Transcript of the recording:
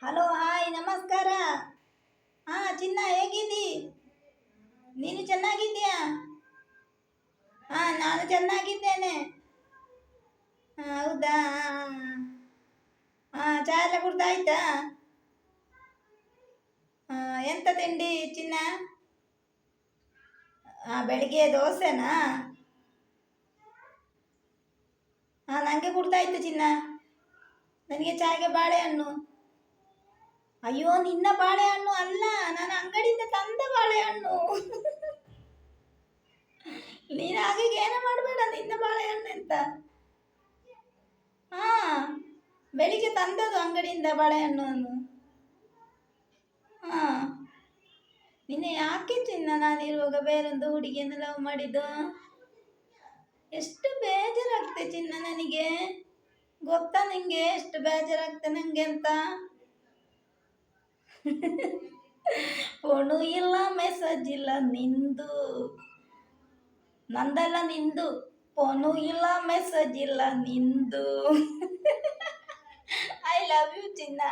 Hello, hi, ನಮಸ್ಕಾರ. ಚಿನ್ನ, ಹೇಗಿದ್ದಿ? ನೀನು ಚೆನ್ನಾಗಿದ್ದೀಯಾ? ನಾನು ಚೆನ್ನಾಗಿದ್ದೇನೆ. ಹೌದಾ? ಚಾ ಎಲ್ಲ ಕುಡ್ದಾಯ್ತಾ? ಎಂತ ತಿಂಡಿ ಚಿನ್ನ? ಬೆಳಿಗ್ಗೆ ದೋಸೆನಾ? ನನಗೆ ಕುಡ್ದಾಯ್ತು ಚಿನ್ನ. ನನಗೆ ಚಾಗೆ ಬಾಳೆಹಣ್ಣು. ಅಯ್ಯೋ, ನಿನ್ನ ಬಾಳೆಹಣ್ಣು ಅಲ್ಲ, ನಾನು ಅಂಗಡಿಯಿಂದ ತಂದ ಬಾಳೆಹಣ್ಣು. ನೀನು ಹಾಗೆ ಏನು ಮಾಡಬೇಡ, ನಿನ್ನ ಬಾಳೆಹಣ್ಣು ಅಂತ. ಹಾ, ಬೆಳಿಗ್ಗೆ ತಂದದ್ದು ಅಂಗಡಿಯಿಂದ ಬಾಳೆಹಣ್ಣು. ಹಾ, ನಿನ್ನೆ ಯಾಕೆ ಚಿನ್ನ ನಾನಿರುವಾಗ ಬೇರೊಂದು ಹುಡುಗಿಯನ್ನು ಲವ್ ಮಾಡಿದ್ದು? ಎಷ್ಟು ಬೇಜಾರಾಗ್ತದೆ ಚಿನ್ನ ನನಗೆ. ಗೊತ್ತಾ ನಿಂಗೆ ಎಷ್ಟು ಬೇಜಾರಾಗ್ತದೆ ನನಗೆ ಅಂತ? ಫೋನು ಇಲ್ಲ, ಮೆಸೇಜ್ ಇಲ್ಲ ನಿಂದು. ನಂದಲ್ಲ, ನಿಂದು. ಫೋನು ಇಲ್ಲ, ಮೆಸೇಜ್ ಇಲ್ಲ ನಿಂದು. ಐ ಲವ್ ಯು ಚಿನ್ನ.